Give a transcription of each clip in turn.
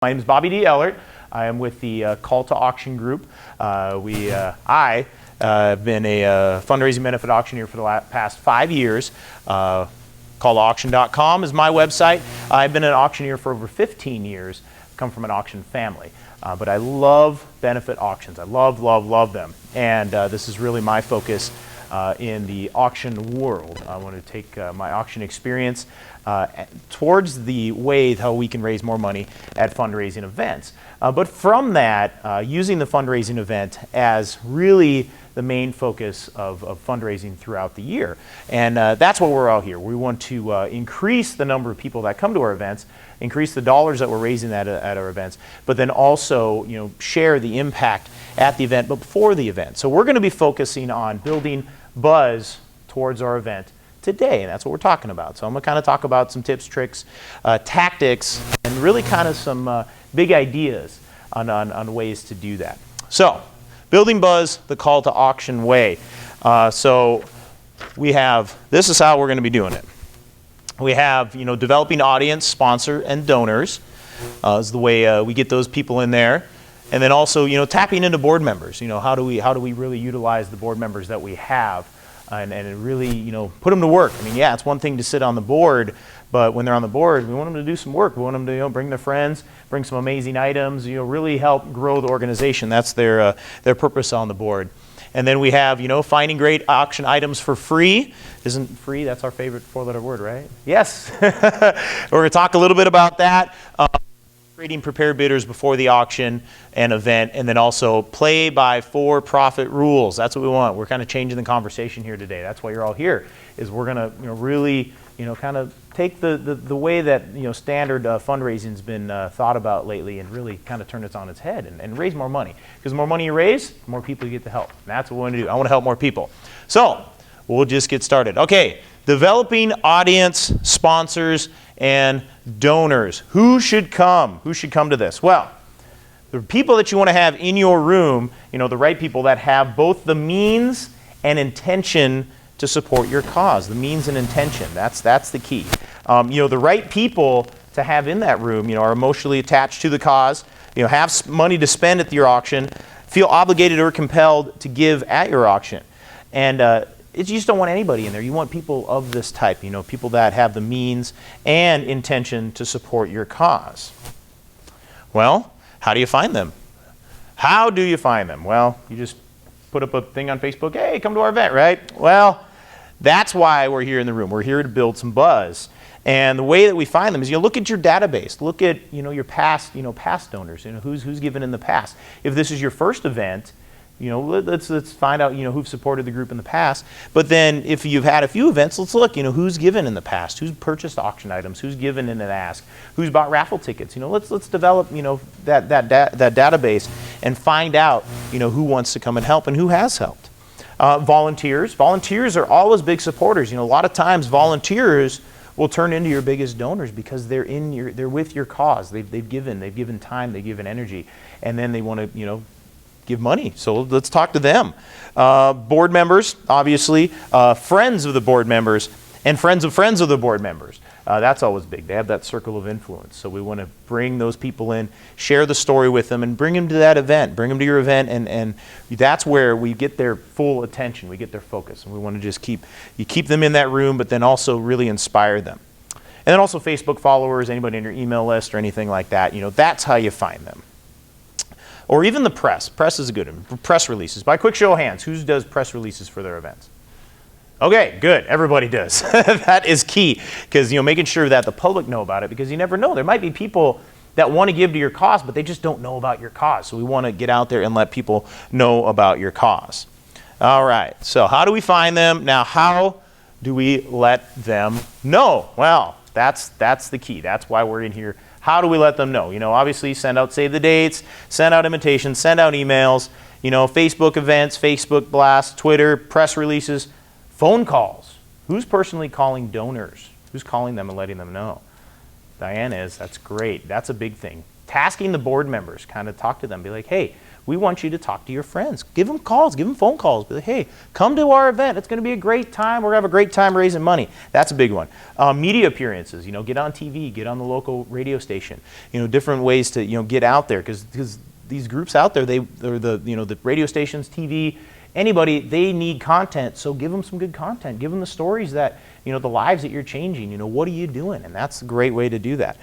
My name is Bobby D. Ellert. I am with the Call to Auction group. I have been a fundraising benefit auctioneer for the past 5 years. CallToAuction.com is my website. I've been an auctioneer for over 15 years. I come from an auction family. But I love benefit auctions. I love them. And this is really my focus in the auction world. I want to take my auction experience towards the way how we can raise more money at fundraising events. But from that, using the fundraising event as really the main focus of fundraising throughout the year. And that's what we're all here. We want to increase the number of people that come to our events, increase the dollars that we're raising at our events, but then also share the impact at the event, but before the event. So we're going to be focusing on building buzz towards our event today, and that's what we're talking about. So I'm going to kind of talk about some tips, tricks, tactics, and really kind of some big ideas on ways to do that. So building buzz the call to auction way. So we have, this is how we're going to be doing it. We have, developing audience, sponsor, and donors is the way we get those people in there. And then also, tapping into board members. How do we really utilize the board members that we have and really, put them to work? I mean, yeah, it's one thing to sit on the board, but when they're on the board, we want them to do some work. We want them to, bring their friends, bring some amazing items, really help grow the organization. That's their purpose on the board. And then we have, finding great auction items for free. Isn't free, that's our favorite four-letter word, right? Yes. We're going to talk a little bit about that. Creating prepared bidders before the auction and event, and then also play by for-profit rules. That's what we want. We're kind of changing the conversation here today. That's why you're all here, is we're going to really kind of take the way that standard fundraising's been thought about lately and really kind of turn it on its head and raise more money. Because the more money you raise, the more people you get to help. And that's what we want to do. I want to help more people. So we'll just get started. Okay, developing audience, sponsors, and donors. Who should come? Who should come to this? Well, the people that you want to have in your room, the right people that have both the means and intention to support your cause. The means and intention, that's the key. The right people to have in that room, are emotionally attached to the cause, have money to spend at your auction, feel obligated or compelled to give at your auction. And you just don't want anybody in there. You want people of this type, people that have the means and intention to support your cause. Well, how do you find them? How do you find them? Well, you just put up a thing on Facebook, hey, come to our event, right? Well, that's why we're here in the room. We're here to build some buzz. And the way that we find them is look at your database. Look at your past, past donors, who's given in the past. If this is your first event, let's find out, who've supported the group in the past. But then if you've had a few events, let's look, who's given in the past, who's purchased auction items, who's given in an ask, who's bought raffle tickets. Let's develop, that database and find out, who wants to come and help and who has helped. Volunteers. Volunteers are always big supporters. A lot of times volunteers will turn into your biggest donors because they're with your cause. They've given time, they've given energy, and then they want to, give money. So let's talk to them. Board members, obviously, friends of the board members, and friends of the board members. That's always big. They have that circle of influence. So we want to bring those people in, share the story with them, and bring them to that event. Bring them to your event, and that's where we get their full attention. We get their focus. And we want to just keep them in that room, but then also really inspire them. And then also Facebook followers, anybody in your email list or anything like that. That's how you find them. Or even the press. Press is a good one. Press releases. By quick show of hands, who does press releases for their events? Okay, good. Everybody does. That is key, because making sure that the public know about it, because you never know. There might be people that want to give to your cause, but they just don't know about your cause. So we want to get out there and let people know about your cause. All right. So how do we find them? Now, how do we let them know? Well, that's the key. That's why we're in here. How do we let them know? Obviously send out save the dates, send out invitations, send out emails, Facebook events, Facebook blasts, Twitter, press releases, phone calls. Who's personally calling donors? Who's calling them and letting them know? Diane is. That's great. That's a big thing. tasking the board members, kind of talk to them, be like, hey, we want you to talk to your friends. Give them calls, give them phone calls. Be like, hey, come to our event. It's going to be a great time. We're going to have a great time raising money. That's a big one. Media appearances, get on TV, get on the local radio station. Different ways to, get out there, because these groups out there, the radio stations, TV, anybody, they need content. So give them some good content. Give them the stories that, the lives that you're changing. What are you doing? And that's a great way to do that.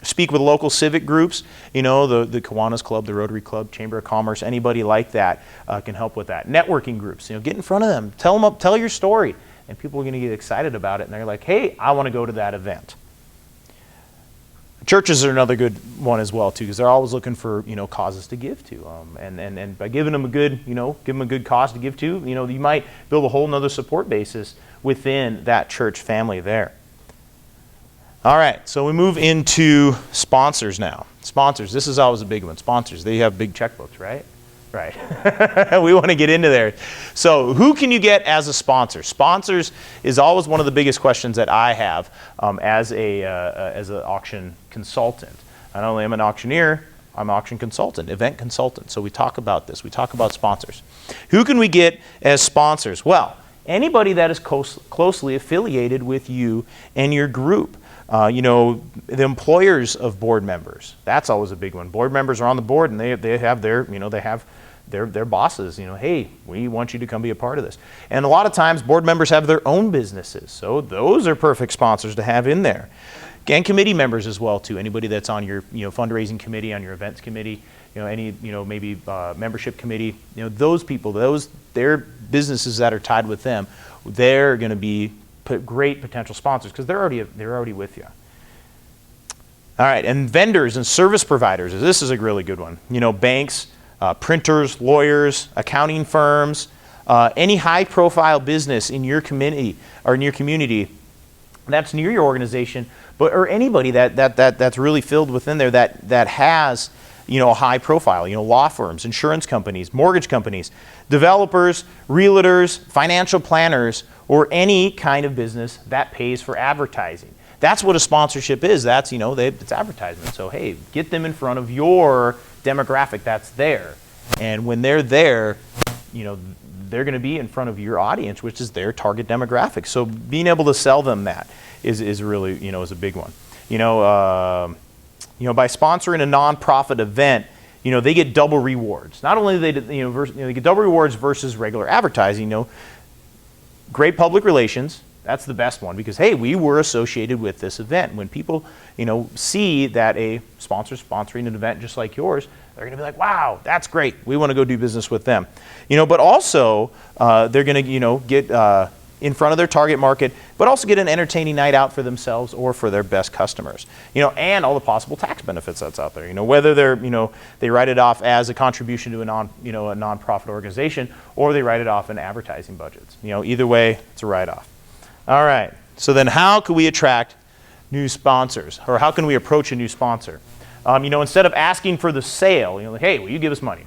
Speak with local civic groups, the Kiwanis Club, the Rotary Club, Chamber of Commerce, anybody like that can help with that. Networking groups, get in front of them, tell your story, and people are going to get excited about it, and they're like, hey, I want to go to that event. Churches are another good one as well too, because they're always looking for causes to give to, and by giving them a good cause to give to, you might build a whole nother support basis within that church family there. All right, so we move into sponsors now. Sponsors, this is always a big one. Sponsors, they have big checkbooks, right? Right. We want to get into there. So who can you get as a sponsor? Sponsors is always one of the biggest questions that I have as an auction consultant. Not only am I an auctioneer, I'm an auction consultant, event consultant. So we talk about this. We talk about sponsors. Who can we get as sponsors? Well, anybody that is closely affiliated with you and your group. The employers of board members, that's always a big one. Board members are on the board and they have their bosses, hey, we want you to come be a part of this. And a lot of times board members have their own businesses, so those are perfect sponsors to have in there. And committee members as well too. Anybody that's on your fundraising committee, on your events committee, maybe membership committee, those people, their businesses that are tied with them, they're going to be great potential sponsors because they're already with you. All right, and vendors and service providers. This is a really good one. Banks, printers, lawyers, accounting firms, any high-profile business in your community that's near your organization, or anybody that's really filled within there that has a high profile. Law firms, insurance companies, mortgage companies, developers, realtors, financial planners, or any kind of business that pays for advertising. That's what a sponsorship is. That's, it's advertisement. So, hey, get them in front of your demographic that's there. And when they're there, they're going to be in front of your audience, which is their target demographic. So being able to sell them that is really, is a big one. By sponsoring a nonprofit event, they get double rewards. Not only do they get double rewards versus regular advertising, great public relations, that's the best one because, hey, we were associated with this event. When people, see that a sponsor's sponsoring an event just like yours, they're going to be like, wow, that's great. We want to go do business with them. But also they're going to, get in front of their target market, but also get an entertaining night out for themselves or for their best customers. And all the possible tax benefits that's out there. Whether they're, they write it off as a contribution to a nonprofit organization, or they write it off in advertising budgets. Either way, it's a write-off. All right. So then, how can we attract new sponsors, or how can we approach a new sponsor? Instead of asking for the sale, like, hey, will you give us money?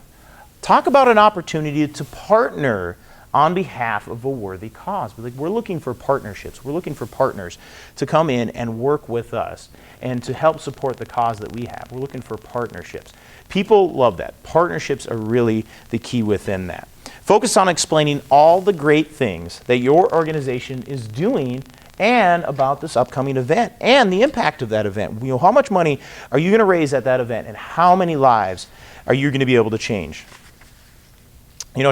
Talk about an opportunity to partner on behalf of a worthy cause. We're looking for partnerships. We're looking for partners to come in and work with us and to help support the cause that we have. We're looking for partnerships. People love that. Partnerships are really the key within that. Focus on explaining all the great things that your organization is doing and about this upcoming event and the impact of that event. How much money are you going to raise at that event, and how many lives are you going to be able to change?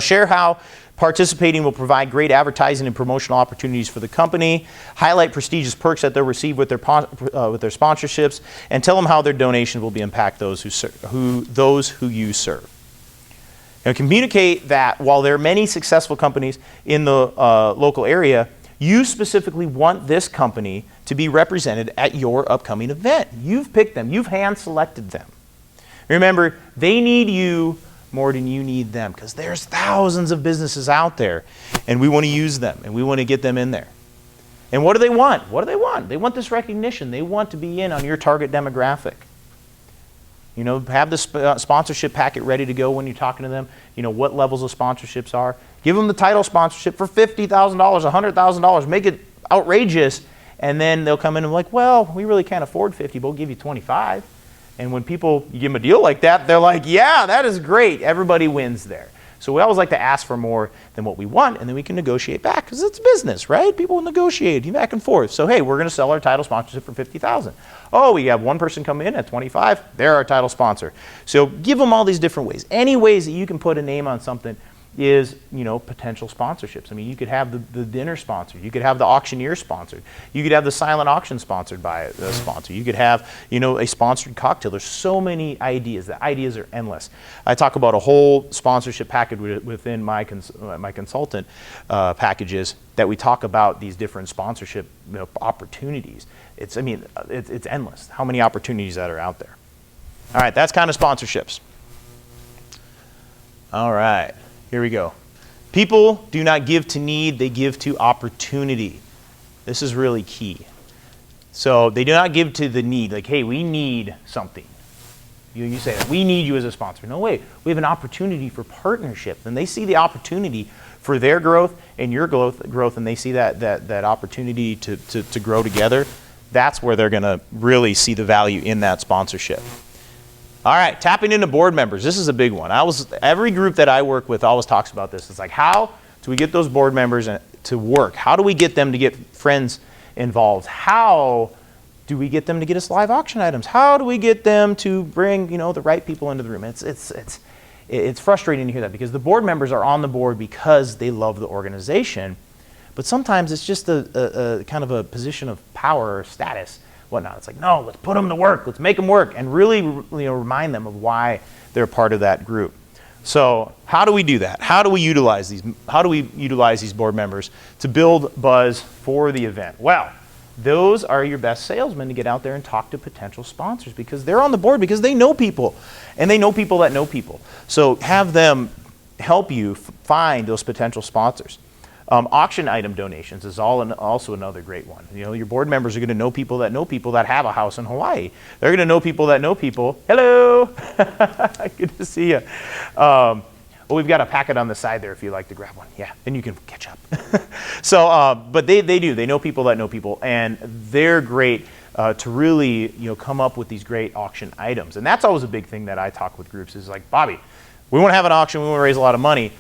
Share how participating will provide great advertising and promotional opportunities for the company. Highlight prestigious perks that they'll receive with their sponsorships, and tell them how their donation will impact those who you serve. Communicate that while there are many successful companies in the local area, you specifically want this company to be represented at your upcoming event. You've picked them. You've hand-selected them. Remember, they need you more than you need them, because there's thousands of businesses out there, and we want to use them, and we want to get them in there. And what do they want? What do they want? They want this recognition. They want to be in on your target demographic. Have the sponsorship packet ready to go when you're talking to them. What levels of sponsorships are. Give them the title sponsorship for $50,000, $100,000. Make it outrageous, and then they'll come in and be like, well, we really can't afford 50, but we'll give you 25. And when people, you give them a deal like that, they're like, yeah, that is great. Everybody wins there. So we always like to ask for more than what we want, and then we can negotiate back, because it's business, right? People negotiate back and forth. So hey, we're going to sell our title sponsorship for $50,000. Oh, we have one person come in at $25,000. They're our title sponsor. So give them all these different ways. Any ways that you can put a name on something is, potential sponsorships. I mean, you could have the dinner sponsored. You could have the auctioneer sponsored. You could have the silent auction sponsored by a sponsor. You could have, a sponsored cocktail. There's so many ideas. The ideas are endless. I talk about a whole sponsorship package within my consultant packages that we talk about these different sponsorship opportunities. It's endless. How many opportunities that are out there. All right, that's kind of sponsorships. All right. Here we go. People do not give to need, they give to opportunity. This is really key. So they do not give to the need, like, hey, we need something. You say that, we need you as a sponsor. No, wait, we have an opportunity for partnership. And they see the opportunity for their growth and your growth, and they see that opportunity to grow together. That's where they're going to really see the value in that sponsorship. All right, tapping into board members. This is a big one. Every group that I work with always talks about this. It's like, how do we get those board members to work? How do we get them to get friends involved? How do we get them to get us live auction items? How do we get them to bring, the right people into the room? It's frustrating to hear that, because the board members are on the board because they love the organization, but sometimes it's just a kind of a position of power or status. Whatnot. It's like, no, let's put them to work. Let's make them work, and really, remind them of why they're part of that group. So, how do we do that? How do we utilize these? How do we utilize these board members to build buzz for the event? Well, those are your best salesmen to get out there and talk to potential sponsors, because they're on the board because they know people, and they know people that know people. So, have them help you find those potential sponsors. Auction item donations is also another great one. Your board members are going to know people that have a house in Hawaii. They're going to know people. Hello, good to see you. We've got a packet on the side there if you'd like to grab one. Yeah, then you can catch up. So, but they do. They know people that know people, and they're great to really come up with these great auction items. And that's always a big thing that I talk with groups is like, Bobby, we want to have an auction, we want to raise a lot of money,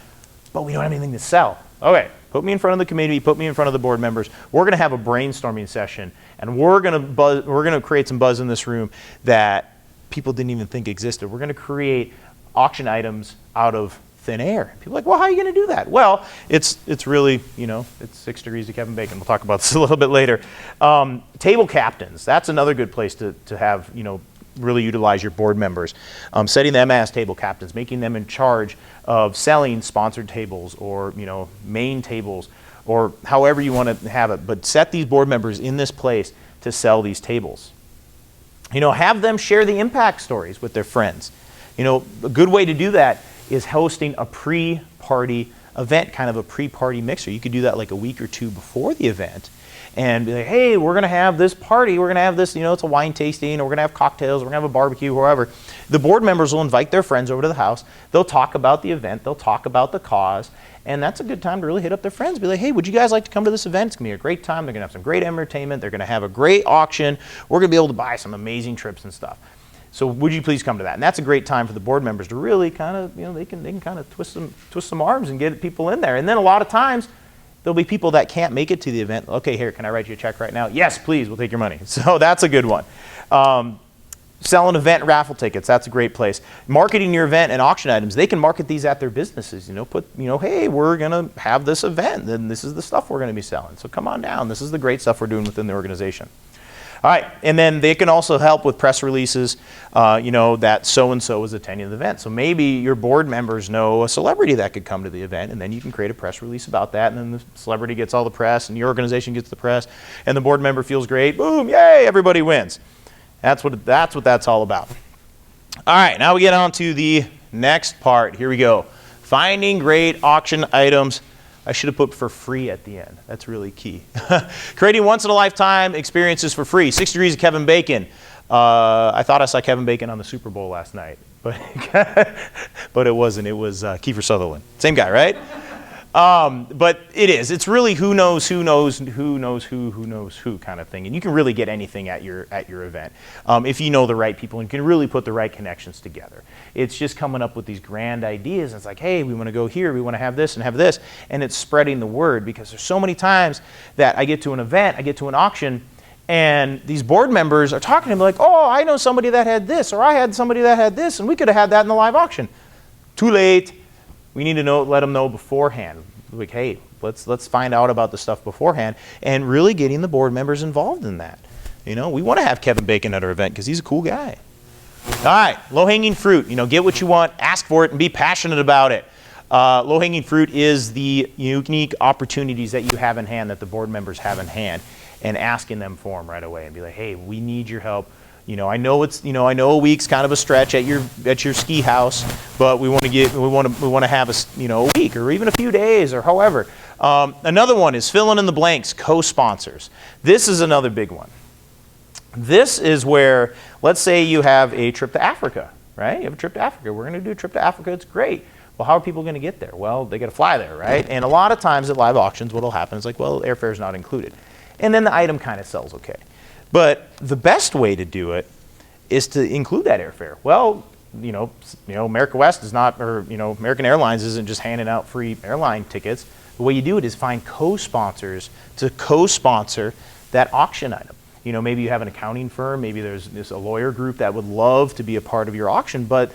but we don't have anything to sell. Okay. Put me in front of the committee, put me in front of the board members. We're going to have a brainstorming session, and we're going to create some buzz in this room that people didn't even think existed. We're going to create auction items out of thin air. People are like, well, how are you going to do that? Well, it's really, it's 6 degrees of Kevin Bacon. We'll talk about this a little bit later. Table captains, that's another good place to have, really utilize your board members. Setting them as table captains, making them in charge of selling sponsored tables or main tables, or however you want to have it. But set these board members in this place to sell these tables. Have them share the impact stories with their friends. A good way to do that is hosting a pre-party event, kind of a pre-party mixer. You could do that like a week or two before the event, and be like, hey, we're going to have this party, we're going to have this, it's a wine tasting, or we're going to have cocktails, we're going to have a barbecue, wherever. The board members will invite their friends over to the house. They'll talk about the event, they'll talk about the cause, and that's a good time to really hit up their friends. Be like, hey, would you guys like to come to this event? It's going to be a great time. They're going to have some great entertainment. They're going to have a great auction. We're going to be able to buy some amazing trips and stuff. So would you please come to that? And that's a great time for the board members to really kind of, they can kind of twist some arms and get people in there. And then a lot of times, there'll be people that can't make it to the event. Okay, here, can I write you a check right now? Yes, please, we'll take your money. So that's a good one. Selling event raffle tickets, that's a great place. Marketing your event and auction items, they can market these at their businesses. Hey, we're going to have this event, and this is the stuff we're going to be selling. So come on down. This is the great stuff we're doing within the organization. All right, and then they can also help with press releases, that so-and-so is attending the event. So maybe your board members know a celebrity that could come to the event, and then you can create a press release about that, and then the celebrity gets all the press, and your organization gets the press, and the board member feels great. Boom, yay, everybody wins. That's what that's all about. All right, now we get on to the next part. Here we go. Finding great auction items. I should have put for free at the end. That's really key. Creating once-in-a-lifetime experiences for free. 6 Degrees of Kevin Bacon. I thought I saw Kevin Bacon on the Super Bowl last night, but it wasn't. It was Kiefer Sutherland. Same guy, right? But it is. It's really who knows who knows who knows who knows who kind of thing. And you can really get anything at your event if you know the right people and can really put the right connections together. It's just coming up with these grand ideas. And it's like, hey, we want to go here. We want to have this and have this. And it's spreading the word, because there's so many times that I get to an event, I get to an auction, and these board members are talking to me like, oh, I know somebody that had this, or I had somebody that had this, and we could have had that in the live auction. Too late. We need to let them know beforehand. Like, hey, let's find out about the stuff beforehand, and really getting the board members involved in that. You know, we want to have Kevin Bacon at our event because he's a cool guy. All right, low-hanging fruit. You know, get what you want, ask for it, and be passionate about it. Low-hanging fruit is the unique opportunities that you have in hand, that the board members have in hand, and asking them for them right away and be like, hey, we need your help. You know, I know a week's kind of a stretch at your ski house, but we want to have a week or even a few days or however. Another one is filling in the blanks, co-sponsors. This is another big one. This is where, let's say you have a trip to Africa, right? You have a trip to Africa. We're going to do a trip to Africa. It's great. Well, how are people going to get there? Well, they got to fly there, right? And a lot of times at live auctions, what will happen is like, well, airfare is not included, and then the item kind of sells okay. But the best way to do it is to include that airfare. Well, America West is not, or American Airlines isn't just handing out free airline tickets. The way you do it is find co-sponsors to co-sponsor that auction item. You know, maybe you have an accounting firm, maybe there's a lawyer group that would love to be a part of your auction, but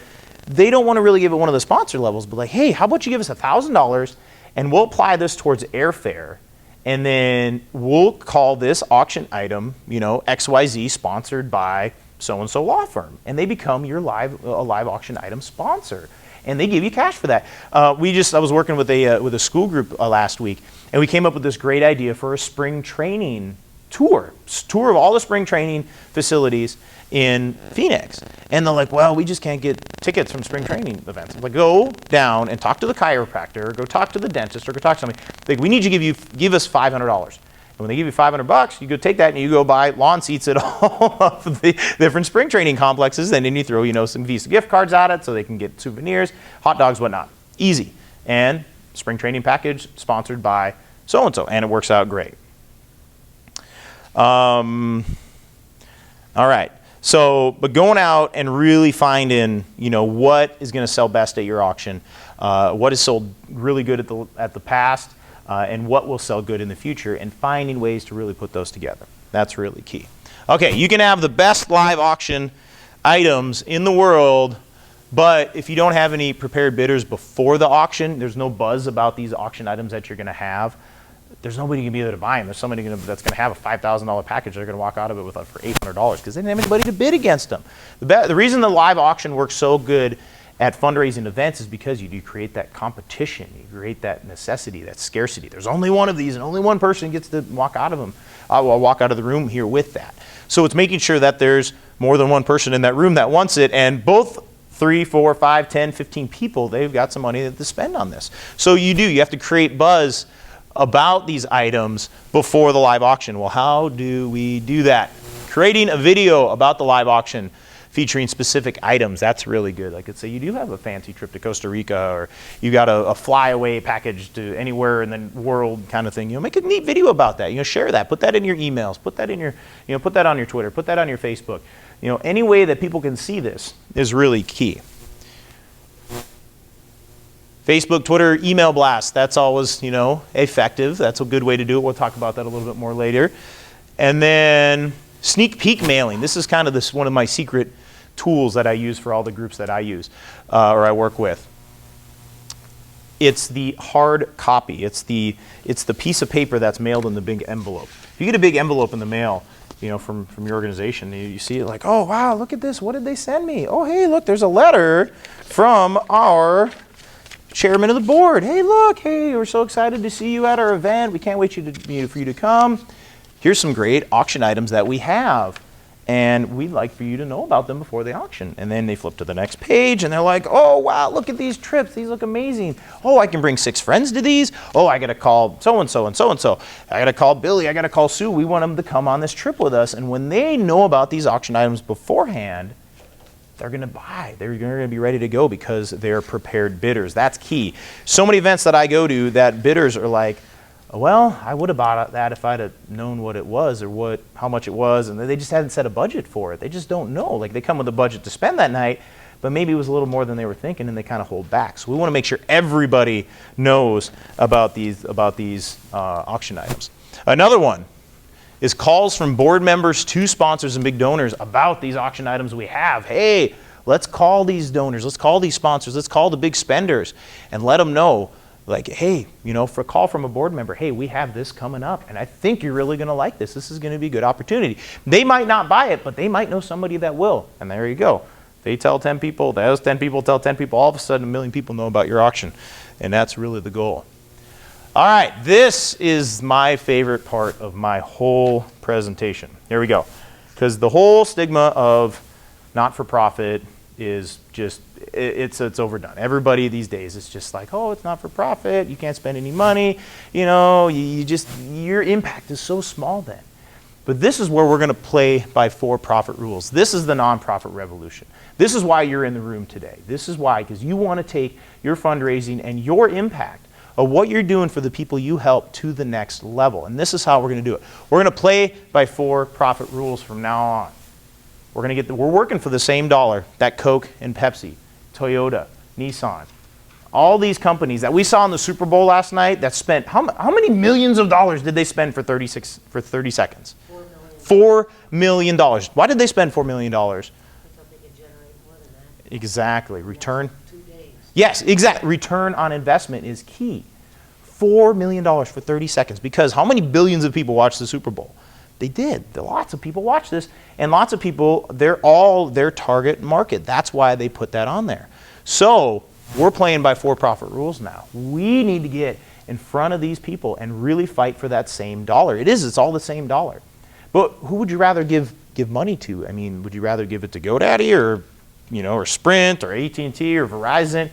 they don't want to really give it one of the sponsor levels. But like, hey, how about you give us $1,000 and we'll apply this towards airfare. And then we'll call this auction item, XYZ, sponsored by so-and-so law firm. And they become your live auction item sponsor. And they give you cash for that. I was working with a school group last week, and we came up with this great idea for a spring training tour of all the spring training facilities in Phoenix. And they're like, well, we just can't get tickets from spring training events. I'm like, go down and talk to the chiropractor, or go talk to the dentist, or go talk to somebody. Like, we need you to give us $500. And when they give you $500, you go take that and you go buy lawn seats at all of the different spring training complexes, and then you throw, some Visa gift cards at it so they can get souvenirs, hot dogs, whatnot. Easy. And spring training package sponsored by so-and-so, and it works out great. All right. So, but going out and really finding, what is going to sell best at your auction, what has sold really good at the past, and what will sell good in the future, and finding ways to really put those together. That's really key. Okay, you can have the best live auction items in the world, but if you don't have any prepared bidders before the auction, there's no buzz about these auction items that you're going to have. There's nobody going to be there to buy them. There's somebody that's going to have a $5,000 package. They're going to walk out of it for $800 because they didn't have anybody to bid against them. The reason the live auction works so good at fundraising events is because you do create that competition. You create that necessity, that scarcity. There's only one of these, and only one person gets to walk out of them. Walk out of the room here with that. So it's making sure that there's more than one person in that room that wants it, and both 3, 4, 5, 10, 15 people, they've got some money to spend on this. So you have to create buzz about these items before the live auction. Well, how do we do that? Creating a video about the live auction featuring specific items, that's really good. Like, let's say you do have a fancy trip to Costa Rica, or you got a flyaway package to anywhere in the world kind of thing. Make a neat video about that. Share that. Put that in your emails. Put that in your, put that on your Twitter. Put that on your Facebook. Any way that people can see this is really key. Facebook, Twitter, email blast, that's always, effective. That's a good way to do it. We'll talk about that a little bit more later. And then sneak peek mailing. This is kind of one of my secret tools that I use for all the groups that I use or I work with. It's the hard copy. It's the piece of paper that's mailed in the big envelope. If you get a big envelope in the mail, from your organization, you see it like, oh, wow, look at this. What did they send me? Oh, hey, look, there's a letter from our chairman of the board. Hey, look, hey, we're so excited to see you at our event. We can't wait for you to come. Here's some great auction items that we have, and we'd like for you to know about them before the auction. And then they flip to the next page, and they're like, oh, wow, look at these trips. These look amazing. Oh, I can bring 6 friends to these. Oh, I got to call so-and-so and so-and-so. I got to call Billy. I got to call Sue. We want them to come on this trip with us. And when they know about these auction items beforehand, they're going to buy. They're going to be ready to go because they're prepared bidders. That's key. So many events that I go to that bidders are like, well, I would have bought that if I'd have known what it was or how much it was, and they just hadn't set a budget for it. They just don't know. Like, they come with a budget to spend that night, but maybe it was a little more than they were thinking, and they kind of hold back. So we want to make sure everybody knows about these auction items. Another one is calls from board members to sponsors and big donors about these auction items we have. Hey, let's call these donors, let's call these sponsors, let's call the big spenders and let them know, like, hey, for a call from a board member, hey, we have this coming up, and I think you're really going to like this. This is going to be a good opportunity. They might not buy it, but they might know somebody that will, and there you go. They tell 10 people, those 10 people tell 10 people, all of a sudden 1 million people know about your auction, and that's really the goal. All right, this is my favorite part of my whole presentation. Here we go. Because the whole stigma of not-for-profit is just, it's overdone. Everybody these days is just like, oh, it's not for profit, you can't spend any money, your impact is so small then. But this is where we're going to play by for-profit rules. This is the nonprofit revolution. This is why you're in the room today. This is why, because you want to take your fundraising and your impact of what you're doing for the people you help to the next level. And this is how we're going to do it. We're going to play by for-profit rules from now on. We're working for the same dollar that Coke and Pepsi, Toyota, Nissan, all these companies that we saw in the Super Bowl last night that spent, how many millions of dollars did they spend for 30 seconds? $4 million. Why did they spend $4 million? Because they could generate more than that. Exactly. Return. 2 days. Yes, exactly. Return on investment is key. $4 million for 30 seconds. Because how many billions of people watched the Super Bowl? They did. Lots of people watch this, and lots of people, they're all their target market. That's why they put that on there. So we're playing by for-profit rules now. We need to get in front of these people and really fight for that same dollar. It's all the same dollar. But who would you rather give money to? I mean, would you rather give it to GoDaddy or Sprint or AT&T or Verizon,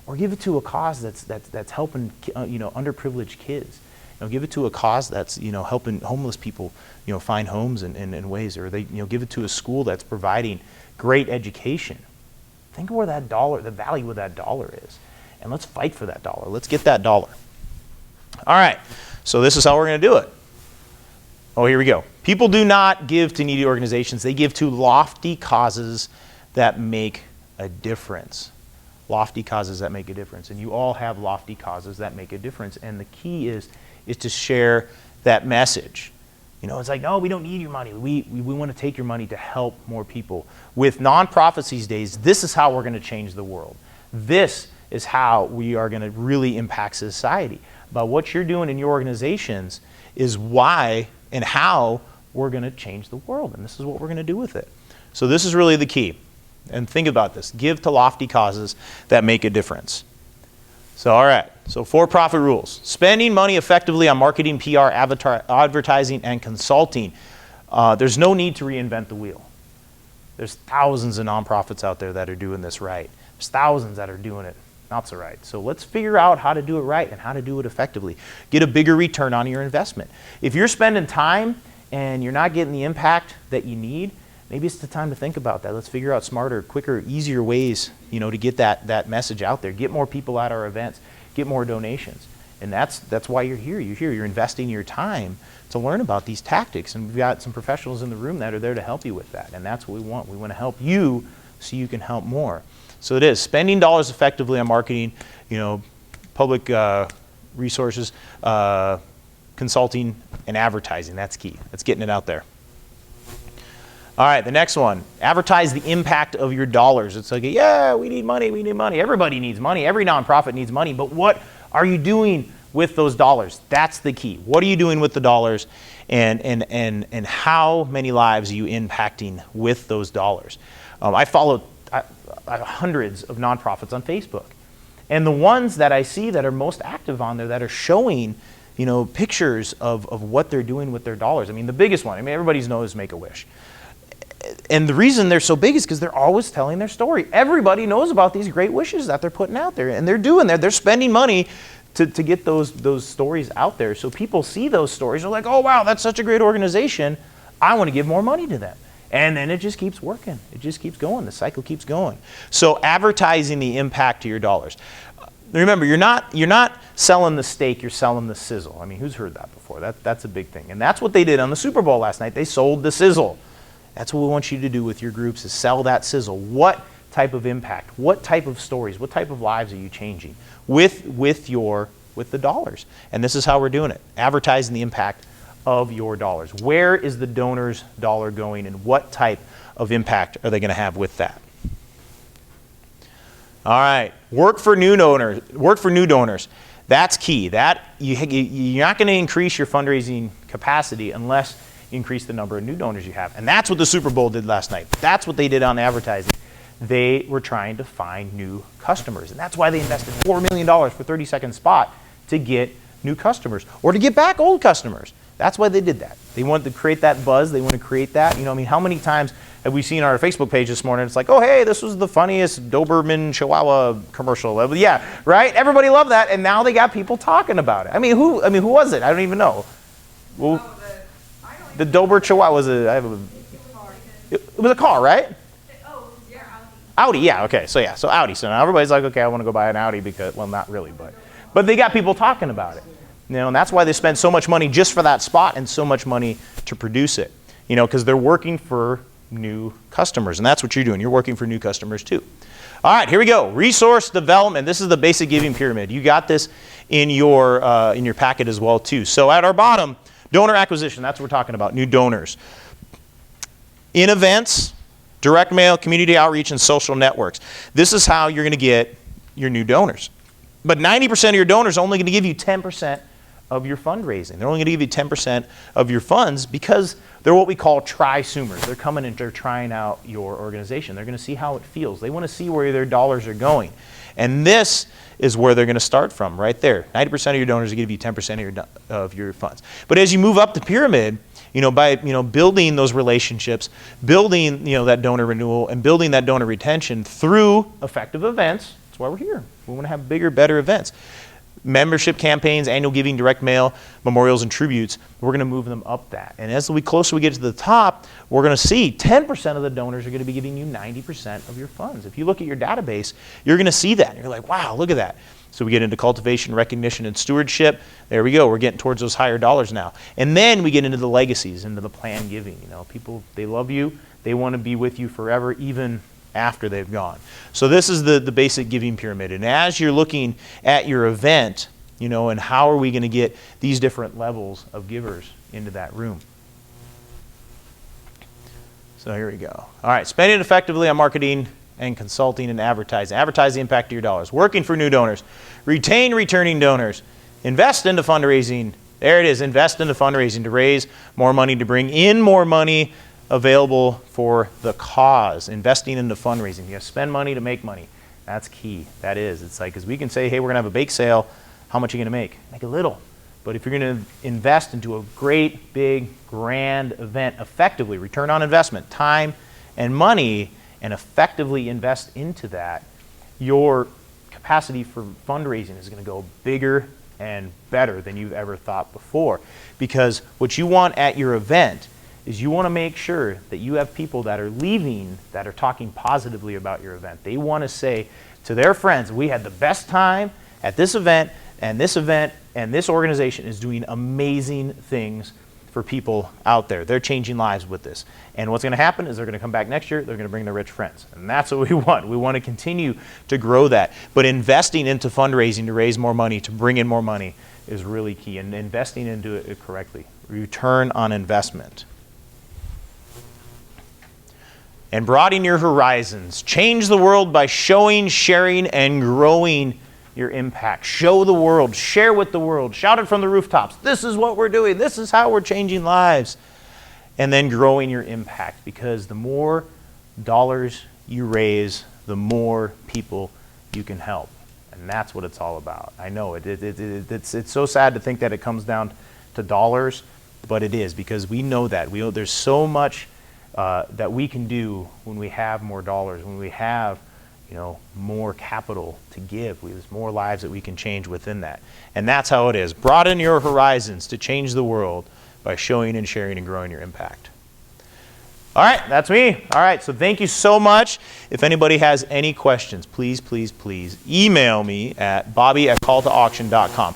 or give it to a cause that's helping underprivileged kids? Give it to a cause that's helping homeless people find homes in ways, or they give it to a school that's providing great education. Think of where that dollar, the value of that dollar is, and let's fight for that dollar. Let's get that dollar. All right, so this is how we're going to do it. Oh, here we go. People do not give to needy organizations. They give to lofty causes that make a difference. Lofty causes that make a difference, and you all have lofty causes that make a difference, and the key is to share that message. It's like, no, we don't need your money. We want to take your money to help more people. With nonprofits these days, this is how we're going to change the world. This is how we are going to really impact society. But what you're doing in your organizations is why and how we're going to change the world. And this is what we're going to do with it. So this is really the key. And think about this. Give to lofty causes that make a difference. So, all right. So, for-profit rules. Spending money effectively on marketing, PR, advertising, and consulting. There's no need to reinvent the wheel. There's thousands of nonprofits out there that are doing this right. There's thousands that are doing it not so right. So let's figure out how to do it right and how to do it effectively. Get a bigger return on your investment. If you're spending time and you're not getting the impact that you need, maybe it's the time to think about that. Let's figure out smarter, quicker, easier ways, to get that message out there. Get more people at our events. Get more donations. And that's why you're here. You're investing your time to learn about these tactics. And we've got some professionals in the room that are there to help you with that. And that's what we want. We want to help you so you can help more. So it is spending dollars effectively on marketing, public resources, consulting, and advertising. That's key. That's getting it out there. All right, the next one. Advertise the impact of your dollars. It's like, yeah, we need money. Everybody needs money. Every nonprofit needs money. But what are you doing with those dollars? That's the key. What are you doing with the dollars, and how many lives are you impacting with those dollars? I follow hundreds of nonprofits on Facebook. And the ones that I see that are most active on there that are showing, pictures of what they're doing with their dollars. I mean, the biggest one, everybody knows Make-A-Wish. And the reason they're so big is because they're always telling their story. Everybody knows about these great wishes that they're putting out there. And they're spending money to get those stories out there. So people see those stories, they're like, oh, wow, that's such a great organization. I want to give more money to them. And then it just keeps working. It just keeps going. The cycle keeps going. So advertising the impact to your dollars. Remember, you're not selling the steak, you're selling the sizzle. I mean, who's heard that before? That's a big thing. And that's what they did on the Super Bowl last night. They sold the sizzle. That's what we want you to do with your groups, is sell that sizzle. What type of impact? What type of stories? What type of lives are you changing with the dollars? And this is how we're doing it. Advertising the impact of your dollars. Where is the donor's dollar going, and what type of impact are they going to have with that? All right, work for new donors. That's key. You're not going to increase your fundraising capacity unless you increase the number of new donors you have. And that's what the Super Bowl did last night. That's what they did on advertising. They were trying to find new customers. And that's why they invested $4 million for 30-second spot, to get new customers or to get back old customers. That's why they did that. They wanted to create that buzz. They want to create that. I mean, how many times have we seen on our Facebook page this morning? It's like, oh, hey, this was the funniest Doberman Chihuahua commercial. Yeah, right? Everybody loved that, and now they got people talking about it. I mean, who was it? I don't even know. Well, the Dober Chihuahua was it was a car, right? Audi, yeah, okay, so Audi. So now everybody's like, okay, I want to go buy an Audi because, well, not really, but they got people talking about it. And that's why they spent so much money just for that spot and so much money to produce it. Because they're working for new customers, and that's what you're doing. You're working for new customers too. All right, here we go. Resource development. This is the basic giving pyramid. You got this in your packet as well too. So at our bottom, donor acquisition. That's what we're talking about. New donors. In events, direct mail, community outreach, and social networks. This is how you're going to get your new donors. But 90% of your donors are only going to give you 10% of your fundraising. They're only going to give you 10% of your funds because they're what we call try-sumers. They're coming and they're trying out your organization. They're going to see how it feels. They want to see where their dollars are going. And this is where they're going to start from, right there. 90% of your donors will give you 10% of your funds. But as you move up the pyramid, by building those relationships, building that donor renewal, and building that donor retention through effective events. That's why we're here. We want to have bigger, better events. Membership campaigns, annual giving, direct mail, memorials, and tributes. We're going to move them up that. And as we closer we get to the top, we're going to see 10% of the donors are going to be giving you 90% of your funds. If you look at your database, you're going to see that. And you're like, wow, look at that. So we get into cultivation, recognition, and stewardship. There we go. We're getting towards those higher dollars now. And then we get into the legacies, into the planned giving. People, they love you. They want to be with you forever, even after they've gone. So this is the basic giving pyramid. And as you're looking at your event, and how are we going to get these different levels of givers into that room. So here we go. All right, spending effectively on marketing and consulting and advertising. Advertise the impact of your dollars. Working for new donors. Retain returning donors. Invest into fundraising. There it is. Invest into fundraising to raise more money, to bring in more money available for the cause. Investing into fundraising. You have to spend money to make money. That's key. That is. It's like, because we can say, hey, we're going to have a bake sale. How much are you going to make? Make a little. But if you're going to invest into a great, big, grand event effectively, return on investment, time and money, and effectively invest into that, your capacity for fundraising is going to go bigger and better than you've ever thought before. Because what you want at your event is you want to make sure that you have people that are leaving that are talking positively about your event. They want to say to their friends, we had the best time at this event, and this organization is doing amazing things for people out there. They're changing lives with this. And what's going to happen is they're going to come back next year, they're going to bring their rich friends. And that's what we want. We want to continue to grow that. But investing into fundraising to raise more money, to bring in more money, is really key. And investing into it correctly. Return on investment. And broaden your horizons. Change the world by showing, sharing, and growing your impact. Show the world. Share with the world. Shout it from the rooftops. This is what we're doing. This is how we're changing lives. And then growing your impact, because the more dollars you raise, the more people you can help. And that's what it's all about. I know it's so sad to think that it comes down to dollars, but it is, because we know that. There's so much that we can do when we have more dollars, when we have more capital to give. There's more lives that we can change within that. And that's how it is. Broaden your horizons to change the world by showing and sharing and growing your impact. All right, that's me. All right, so thank you so much. If anybody has any questions, please, please, please email me at bobby@calltoauction.com.